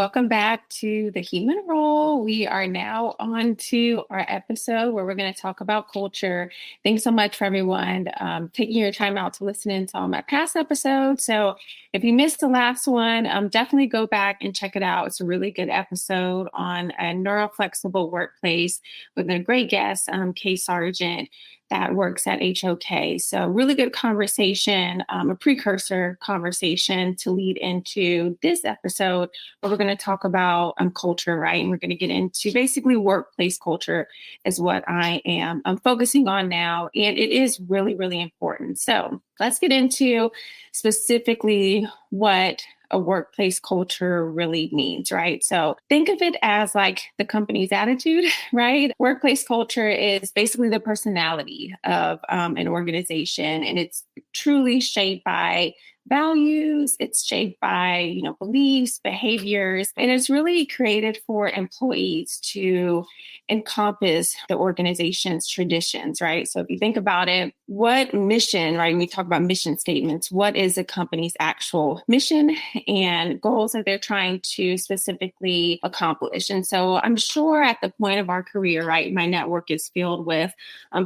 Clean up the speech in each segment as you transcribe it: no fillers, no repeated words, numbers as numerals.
welcome back to the Human Role. We are now on to our episode where we're going to talk about culture. Thanks so much for everyone taking your time out to listen in to all my past episodes. So if you missed the last one, definitely go back and check it out. It's a really good episode on a neuroflexible workplace with a great guest, Kay Sargent, that works at HOK. So really good conversation, a precursor conversation to lead into this episode where we're going to talk about culture, right? And we're going to get into basically workplace culture is what I am focusing on now. And it is really, really important. So let's get into specifically what a workplace culture really means, right? So think of it as like the company's attitude, right? Workplace culture is basically the personality of an organization, and it's truly shaped by values. It's shaped by, beliefs, behaviors, and it's really created for employees to encompass the organization's traditions, right? So if you think about it, what mission, right? When we talk about mission statements, what is a company's actual mission and goals that they're trying to specifically accomplish? And so I'm sure at the point of our career, right, my network is filled with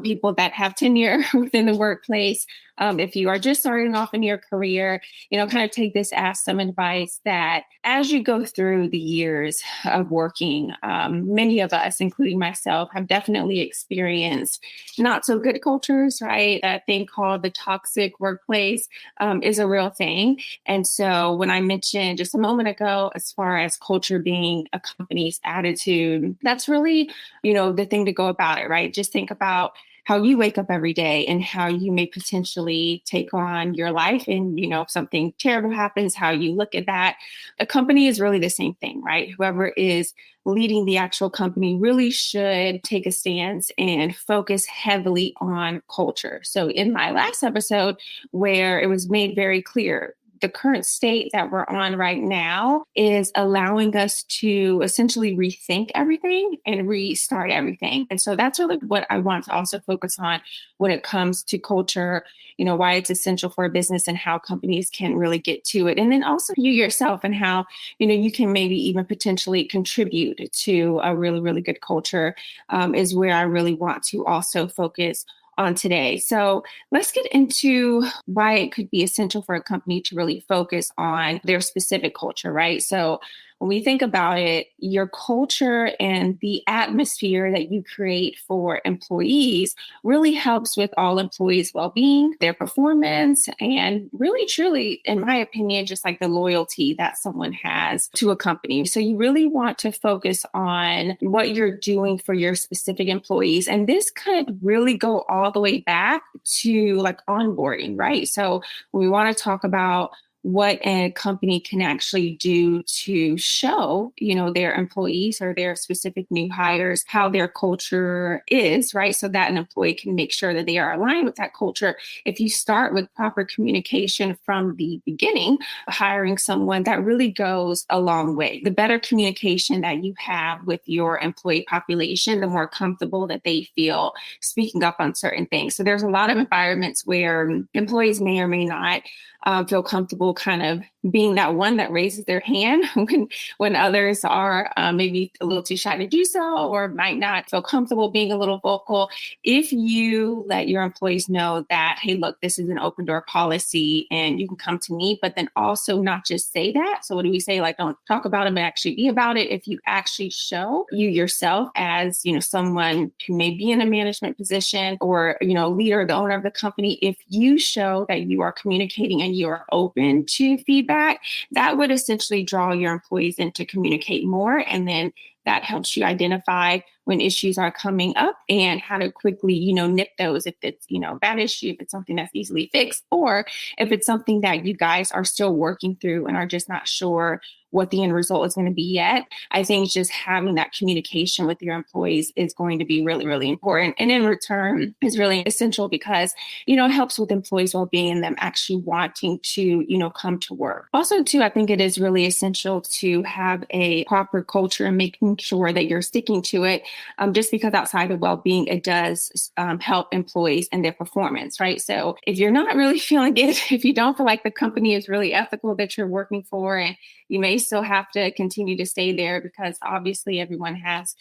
people that have tenure within the workplace. If you are just starting off in your career, kind of take this as some advice that as you go through the years of working, many of us, including myself, have definitely experienced not so good cultures, right? That thing called the toxic workplace is a real thing. And so when I mentioned just a moment ago, as far as culture being a company's attitude, that's really, the thing to go about it, right? Just think about how you wake up every day and how you may potentially take on your life. And, if something terrible happens, how you look at that. A company is really the same thing, right? Whoever is leading the actual company really should take a stance and focus heavily on culture. So in my last episode, where it was made very clear, the current state that we're on right now is allowing us to essentially rethink everything and restart everything. And so that's really what I want to also focus on when it comes to culture, why it's essential for a business and how companies can really get to it. And then also you yourself and how, you can maybe even potentially contribute to a really, really good culture is where I really want to also focus on today. So let's get into why it could be essential for a company to really focus on their specific culture, right? So when we think about it, your culture and the atmosphere that you create for employees really helps with all employees' well-being, their performance, and really, truly, in my opinion, just like the loyalty that someone has to a company. So you really want to focus on what you're doing for your specific employees. And this could really go all the way back to like onboarding, right? So we want to talk about what a company can actually do to show, their employees or their specific new hires, how their culture is, right? So that an employee can make sure that they are aligned with that culture. If you start with proper communication from the beginning, hiring someone, that really goes a long way. The better communication that you have with your employee population, the more comfortable that they feel speaking up on certain things. So there's a lot of environments where employees may or may not feel comfortable kind of being that one that raises their hand when others are maybe a little too shy to do so or might not feel comfortable being a little vocal. If you let your employees know that, hey, look, this is an open door policy and you can come to me, but then also not just say that. So what do we say? Like, don't talk about it, but actually be about it. If you actually show you yourself as, someone who may be in a management position or, leader, the owner of the company, if you show that you are communicating and you are open to feedback, that would essentially draw your employees in to communicate more. And then that helps you identify when issues are coming up and how to quickly, nip those if it's, a bad issue, if it's something that's easily fixed, or if it's something that you guys are still working through and are just not sure what the end result is going to be yet. I think just having that communication with your employees is going to be really, really important. And in return is really essential because, it helps with employees' well-being and them actually wanting to, come to work. Also, too, I think it is really essential to have a proper culture and making sure that you're sticking to it. Just because outside of well-being, it does help employees and their performance, right? So if you're not really feeling it, if you don't feel like the company is really ethical that you're working for, and you may employees still have to continue to stay there because obviously everyone has,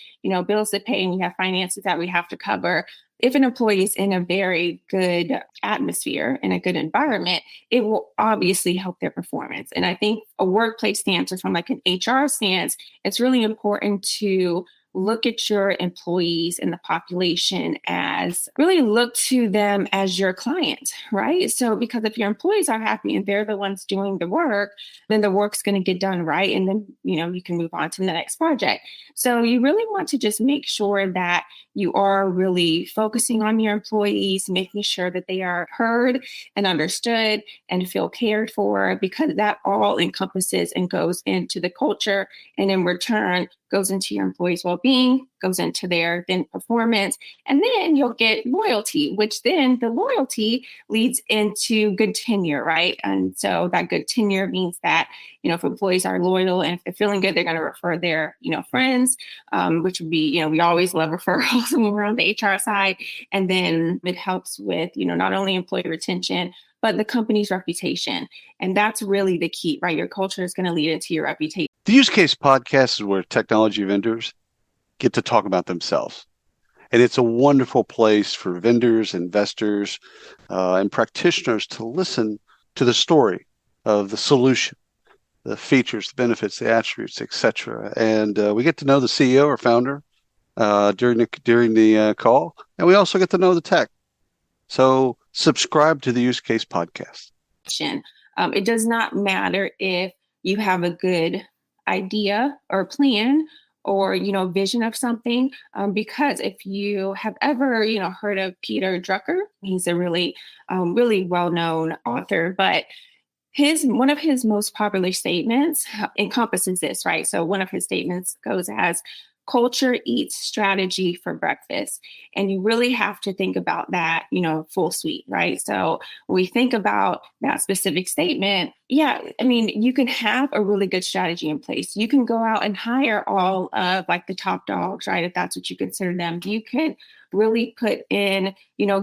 bills to pay and we have finances that we have to cover. If an employee is in a very good atmosphere and a good environment, it will obviously help their performance. And I think a workplace stance, or from like an HR stance, it's really important to look at your employees and the population as really look to them as your client, right? So, because if your employees are happy and they're the ones doing the work, then the work's going to get done right. And then, you can move on to the next project. So, you really want to just make sure that you are really focusing on your employees, making sure that they are heard and understood and feel cared for, because that all encompasses and goes into the culture, and in return goes into your employees' well-being, goes into their then performance, and then you'll get loyalty, which then the loyalty leads into good tenure, right? And so that good tenure means that, if employees are loyal and if they're feeling good, they're going to refer their, friends, which would be, we always love referrals when we're on the HR side. And then it helps with, not only employee retention, but the company's reputation. And that's really the key, right? Your culture is going to lead into your reputation. The Use Case Podcast is where technology vendors get to talk about themselves. And it's a wonderful place for vendors, investors, and practitioners to listen to the story of the solution, the features, the benefits, the attributes, etc. And we get to know the CEO or founder during the call, and we also get to know the tech. So subscribe to the Use Case Podcast. It does not matter if you have a good idea or plan or, vision of something, because if you have ever, heard of Peter Drucker, he's a really, really well-known author, but one of his most popular statements encompasses this, right? So one of his statements goes as, culture eats strategy for breakfast. And you really have to think about that, full suite, right? So when we think about that specific statement, you can have a really good strategy in place. You can go out and hire all of like the top dogs, right? If that's what you consider them. You can really put in,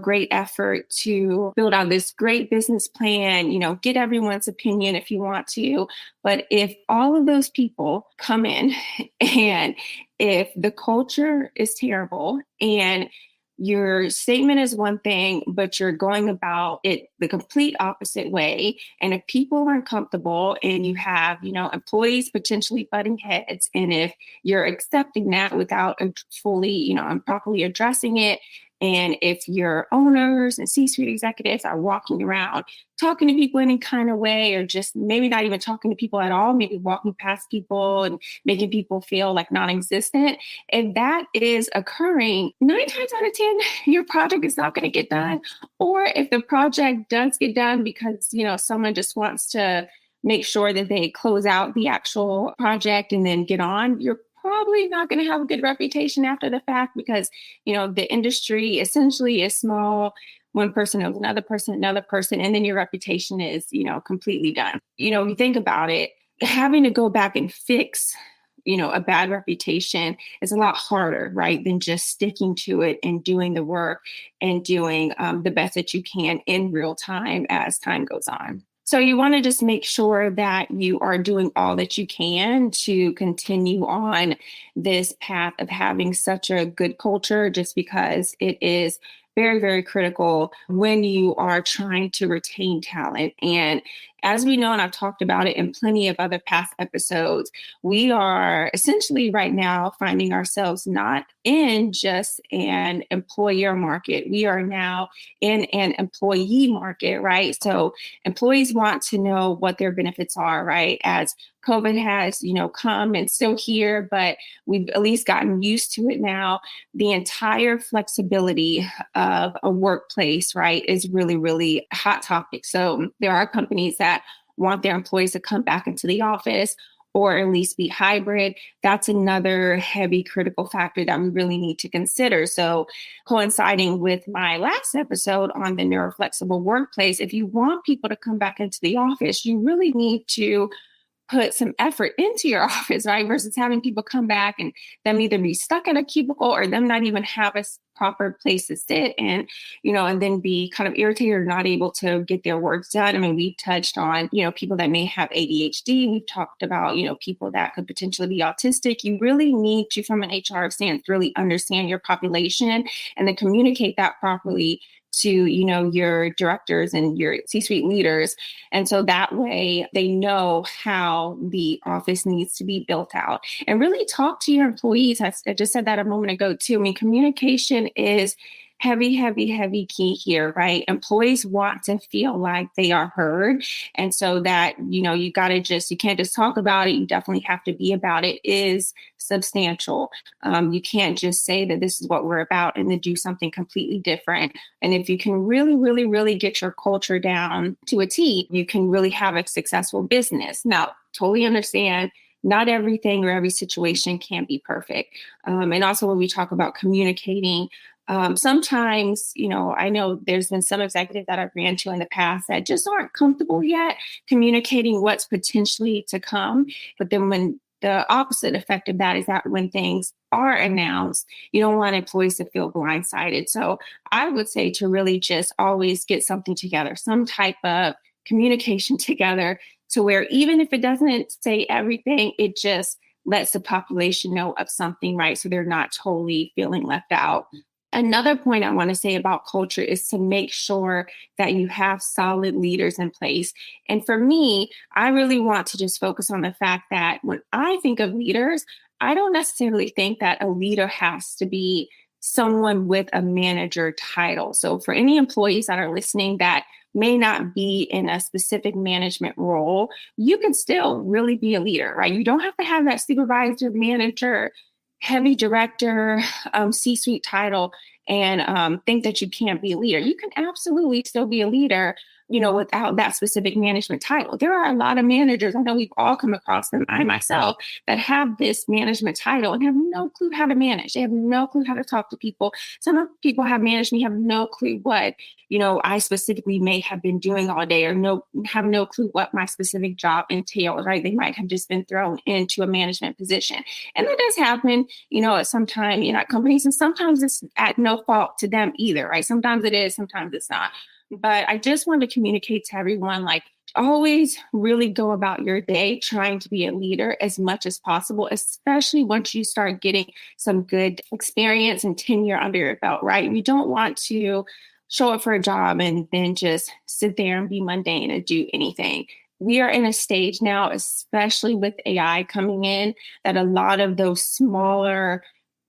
great effort to build out this great business plan, get everyone's opinion if you want to. But if all of those people come in and if the culture is terrible and your statement is one thing, but you're going about it the complete opposite way. And if people are uncomfortable and you have, employees potentially butting heads, and if you're accepting that without fully, properly addressing it, and if your owners and C-suite executives are walking around talking to people in any kind of way, or just maybe not even talking to people at all, maybe walking past people and making people feel like non-existent, if that is occurring, 9 times out of 10, your project is not going to get done. Or if the project does get done because, someone just wants to make sure that they close out the actual project and then get on, you're probably not going to have a good reputation after the fact, because, the industry essentially is small. One person knows another person, and then your reputation is, completely done. If you think about it, having to go back and fix, a bad reputation is a lot harder, right, than just sticking to it and doing the work and doing the best that you can in real time as time goes on. So you want to just make sure that you are doing all that you can to continue on this path of having such a good culture, just because it is very, very critical when you are trying to retain talent. And as we know, and I've talked about it in plenty of other past episodes, we are essentially right now finding ourselves not in just an employer market. We are now in an employee market, right? So employees want to know what their benefits are, right? As COVID has, come and still here, but we've at least gotten used to it now. The entire flexibility of a workplace, right, is really, really a hot topic. So there are companies that want their employees to come back into the office or at least be hybrid. That's another heavy critical factor that we really need to consider. So coinciding with my last episode on the neuroflexible workplace, if you want people to come back into the office, you really need to put some effort into your office, right? Versus having people come back and them either be stuck in a cubicle or them not even have a proper place to sit and, and then be kind of irritated or not able to get their work done. I mean, we touched on, people that may have ADHD. We've talked about, people that could potentially be autistic. You really need to, from an HR stance, really understand your population and then communicate that properly to, your directors and your C-suite leaders. And so that way they know how the office needs to be built out and really talk to your employees. I just said that a moment ago too. I mean, communication is heavy, heavy, heavy key here, right? Employees want to feel like they are heard. And so that, you can't just talk about it. You definitely have to be about it is substantial. You can't just say that this is what we're about and then do something completely different. And if you can really, really, really get your culture down to a T, you can really have a successful business. Now, totally understand not everything or every situation can be perfect. And also when we talk about communicating, sometimes, I know there's been some executives that I've ran to in the past that just aren't comfortable yet communicating what's potentially to come. But then when the opposite effect of that is that when things are announced, you don't want employees to feel blindsided. So I would say to really just always get something together, some type of communication together to where even if it doesn't say everything, it just lets the population know of something, right? So they're not totally feeling left out. Another point I want to say about culture is to make sure that you have solid leaders in place. And for me, I really want to just focus on the fact that when I think of leaders, I don't necessarily think that a leader has to be someone with a manager title. So for any employees that are listening that may not be in a specific management role, you can still really be a leader, right? You don't have to have that supervisor, manager, heavy director, C-suite title and think that you can't be a leader. You can absolutely still be a leader, without that specific management title. There are a lot of managers, I know we've all come across them, I myself, that have this management title and have no clue how to manage. They have no clue how to talk to people. Some people have managed me, have no clue what, I specifically may have been doing all day or have no clue what my specific job entails, right? They might have just been thrown into a management position. And that does happen, at some time, at companies, and sometimes it's at no fault to them either, right? Sometimes it is, sometimes it's not. But I just want to communicate to everyone, like, always really go about your day trying to be a leader as much as possible, especially once you start getting some good experience and tenure under your belt, right? You don't want to show up for a job and then just sit there and be mundane and do anything. We are in a stage now, especially with AI coming in, that a lot of those smaller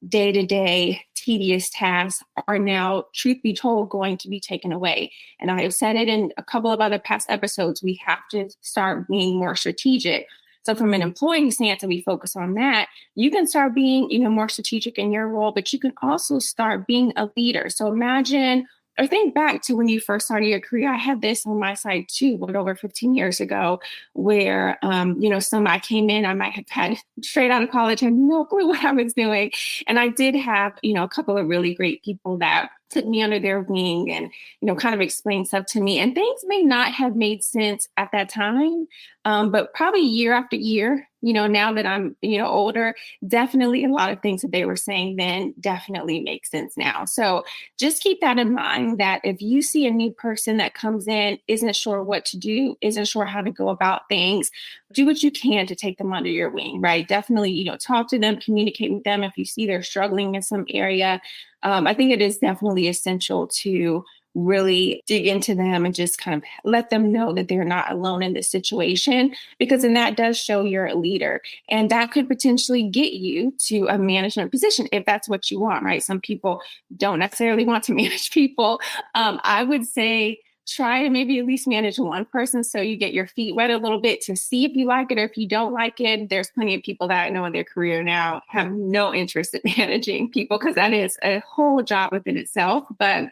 day-to-day tedious tasks are now, truth be told, going to be taken away. And I have said it in a couple of other past episodes, we have to start being more strategic. So from an employee stance, and we focus on that, you can start being, more strategic in your role, but you can also start being a leader. So imagine or think back to when you first started your career. I had this on my side too, but over 15 years ago, where, I came in, I might have had straight out of college, had no clue what I was doing. And I did have, a couple of really great people that took me under their wing and, kind of explained stuff to me. And things may not have made sense at that time, but probably year after year, now that I'm, older, definitely a lot of things that they were saying then definitely make sense now. So just keep that in mind that if you see a new person that comes in, isn't sure what to do, isn't sure how to go about things, do what you can to take them under your wing, right? Definitely, talk to them, communicate with them. If you see they're struggling in some area, I think it is definitely essential to really dig into them and just kind of let them know that they're not alone in this situation, because then that does show you're a leader. And that could potentially get you to a management position if that's what you want, right? Some people don't necessarily want to manage people. I would say try to maybe at least manage one person so you get your feet wet a little bit to see if you like it or if you don't like it. There's plenty of people that I know in their career now have no interest in managing people because that is a whole job within itself. But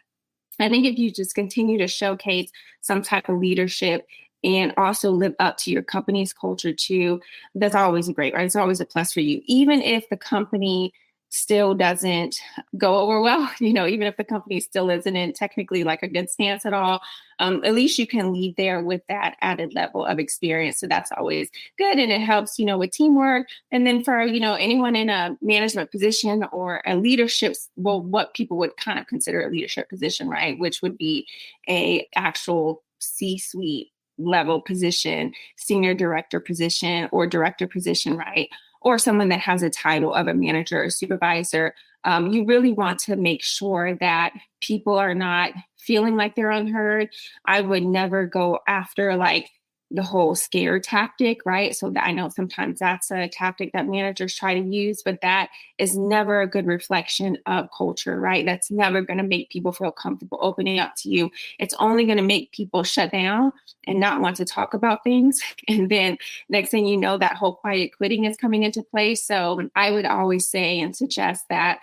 I think if you just continue to showcase some type of leadership and also live up to your company's culture too, that's always great, right? It's always a plus for you. Even if the company still doesn't go over well, even if the company still isn't in technically like a good stance at all, at least you can leave there with that added level of experience. So that's always good. And it helps, with teamwork. And then for, anyone in a management position or a leadership, well, what people would kind of consider a leadership position, right? Which would be a actual C-suite level position, senior director position, or director position, right? Or someone that has a title of a manager or supervisor. You really want to make sure that people are not feeling like they're unheard. I would never go after like the whole scare tactic, right? So that I know sometimes that's a tactic that managers try to use, but that is never a good reflection of culture, right? That's never going to make people feel comfortable opening up to you. It's only going to make people shut down and not want to talk about things. And then next thing you know, that whole quiet quitting is coming into play. So I would always say and suggest that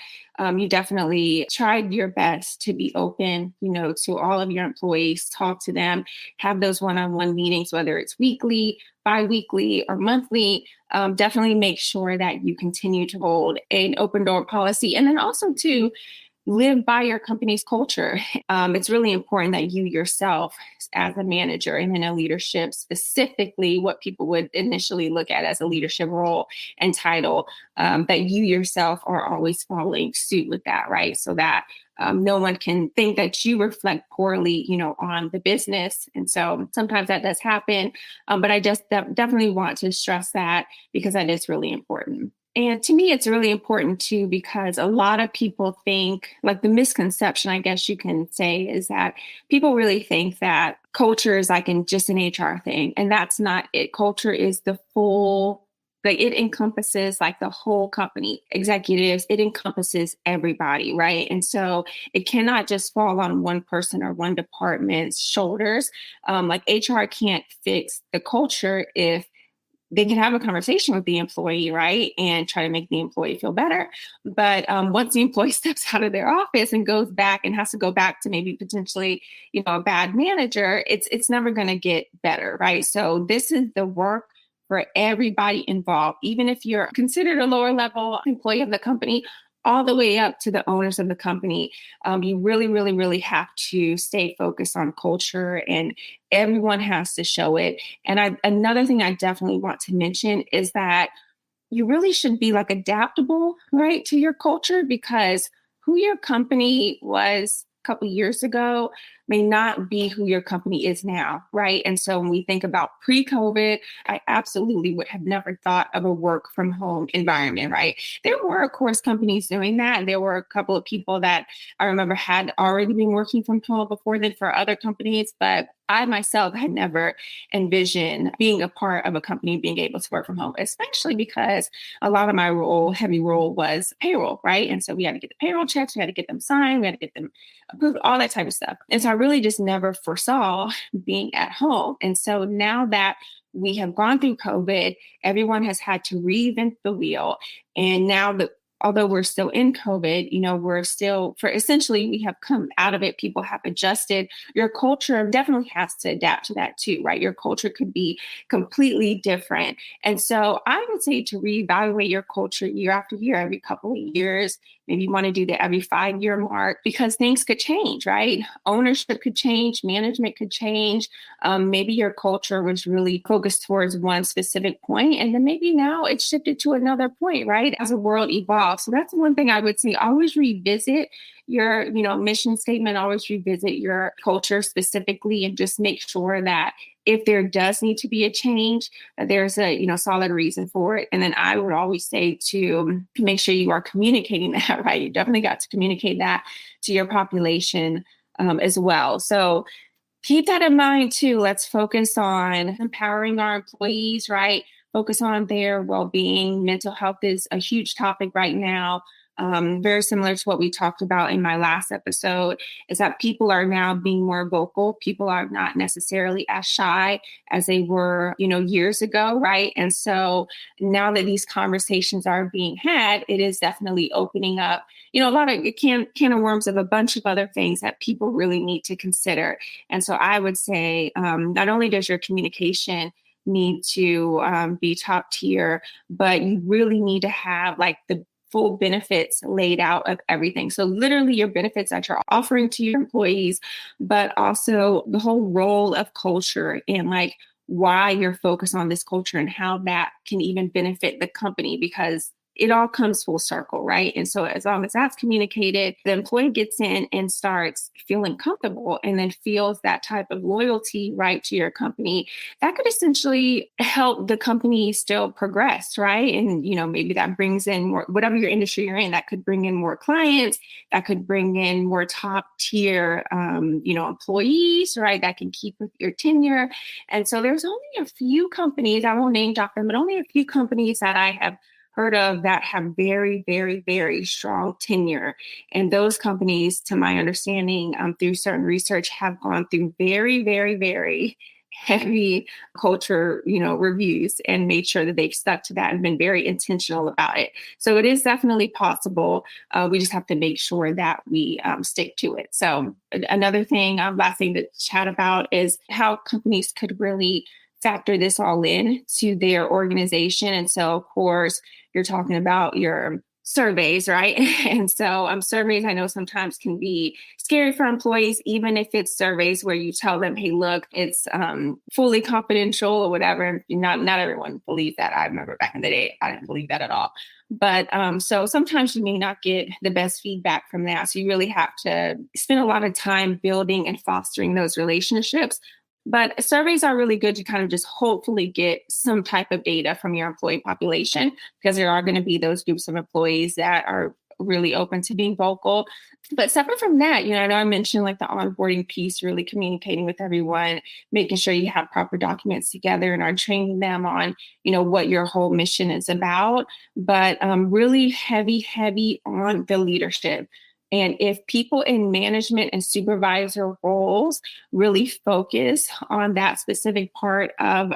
you definitely tried your best to be open, to all of your employees, talk to them, have those one-on-one meetings, whether it's weekly, bi-weekly, or monthly. Definitely make sure that you continue to hold an open door policy. And then also to live by your company's culture. It's really important that you yourself, as a manager and in a leadership, specifically what people would initially look at as a leadership role and title, that you yourself are always following suit with that, right? So that no one can think that you reflect poorly, on the business. And so sometimes that does happen. But I just definitely want to stress that because that is really important. And to me, it's really important too, because a lot of people think, like the misconception, I guess you can say, is that people really think that culture is like just an HR thing. And that's not it. Culture is the full, like it encompasses like the whole company, executives, it encompasses everybody, right? And so it cannot just fall on one person or one department's shoulders. Like HR can't fix the culture if they can have a conversation with the employee, right? And try to make the employee feel better. But once the employee steps out of their office and goes back and has to go back to maybe potentially, a bad manager, it's never going to get better, right? So this is the work for everybody involved, even if you're considered a lower level employee of the company, all the way up to the owners of the company. You really, really, really have to stay focused on culture, and everyone has to show it. And another thing I definitely want to mention is that you really should be like adaptable, right, to your culture, because who your company was a couple years ago may not be who your company is now, right? And so when we think about pre-COVID, I absolutely would have never thought of a work from home environment, right? There were, of course, companies doing that. And there were a couple of people that I remember had already been working from home before then for other companies, but I myself had never envisioned being a part of a company being able to work from home, especially because a lot of my heavy role was payroll, right? And so we had to get the payroll checks, we had to get them signed, we had to get them approved, all that type of stuff. And so I really just never foresaw being at home. And so now that we have gone through COVID, everyone has had to reinvent the wheel. And now that although we're still in COVID, we're still, for essentially, we have come out of it. People have adjusted. Your culture definitely has to adapt to that too, right? Your culture could be completely different. And so I would say to reevaluate your culture year after year, every couple of years. Maybe you want to do the every 5-year mark, because things could change, right? Ownership could change, management could change. Maybe your culture was really focused towards one specific point, and then maybe now it's shifted to another point, right? As the world evolves. So that's one thing I would say, always revisit your, mission statement, always revisit your culture specifically, and just make sure that if there does need to be a change, there's a, solid reason for it. And then I would always say to make sure you are communicating that, right? You definitely got to communicate that to your population as well. So keep that in mind too. Let's focus on empowering our employees, right? Focus on their well-being. Mental health is a huge topic right now. Very similar to what we talked about in my last episode, is that people are now being more vocal. People are not necessarily as shy as they were, years ago, right? And so now that these conversations are being had, it is definitely opening up, a lot of can of worms of a bunch of other things that people really need to consider. And so I would say, not only does your communication need to be top tier, but you really need to have like the full benefits laid out of everything. So literally your benefits that you're offering to your employees, but also the whole role of culture and like why you're focused on this culture and how that can even benefit the company, because it all comes full circle, right? And so as long as that's communicated, the employee gets in and starts feeling comfortable and then feels that type of loyalty, right, to your company, that could essentially help the company still progress, right? And, maybe that brings in more, whatever your industry you're in, that could bring in more clients, that could bring in more top tier, employees, right? That can keep with your tenure. And so there's only a few companies, I won't name drop them, but only a few companies that I have heard of that have very, very, very strong tenure. And those companies, to my understanding, through certain research, have gone through very, very, very heavy culture, reviews and made sure that they've stuck to that and been very intentional about it. So it is definitely possible. We just have to make sure that we stick to it. So another thing, last thing to chat about is how companies could really factor this all in to their organization. And so, of course, you're talking about your surveys, right? And so surveys I know sometimes can be scary for employees, even if it's surveys where you tell them, hey, look, it's fully confidential or whatever. Not everyone believes that. I remember back in the day, I didn't believe that at all. But so sometimes you may not get the best feedback from that. So you really have to spend a lot of time building and fostering those relationships. But surveys are really good to kind of just hopefully get some type of data from your employee population, because there are going to be those groups of employees that are really open to being vocal. But separate from that, I know I mentioned like the onboarding piece, really communicating with everyone, making sure you have proper documents together and are training them on, what your whole mission is about, but really heavy on the leadership. And if people in management and supervisor roles really focus on that specific part of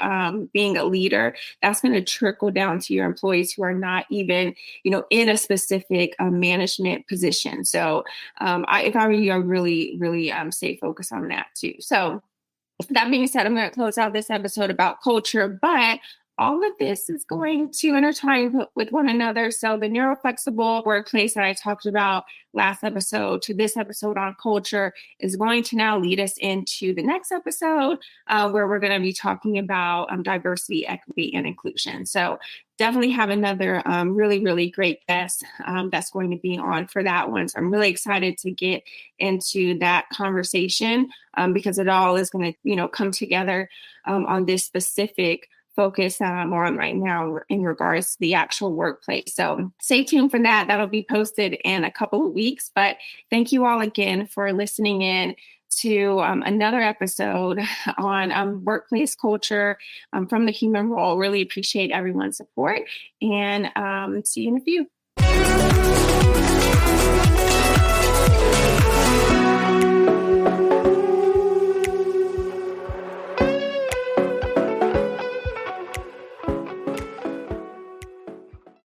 being a leader, that's going to trickle down to your employees who are not even, in a specific management position. So if I were you, I really stay focused on that too. So that being said, I'm going to close out this episode about culture, but all of this is going to intertwine with one another. So the neuroflexible workplace that I talked about last episode to this episode on culture is going to now lead us into the next episode where we're going to be talking about diversity, equity, and inclusion. So definitely have another really great guest that's going to be on for that one. So I'm really excited to get into that conversation because it all is going to, come together on this specific focus I'm on right now in regards to the actual workplace. So stay tuned for that. That'll be posted in a couple of weeks. But thank you all again for listening in to another episode on workplace culture from the human role. Really appreciate everyone's support and see you in a few.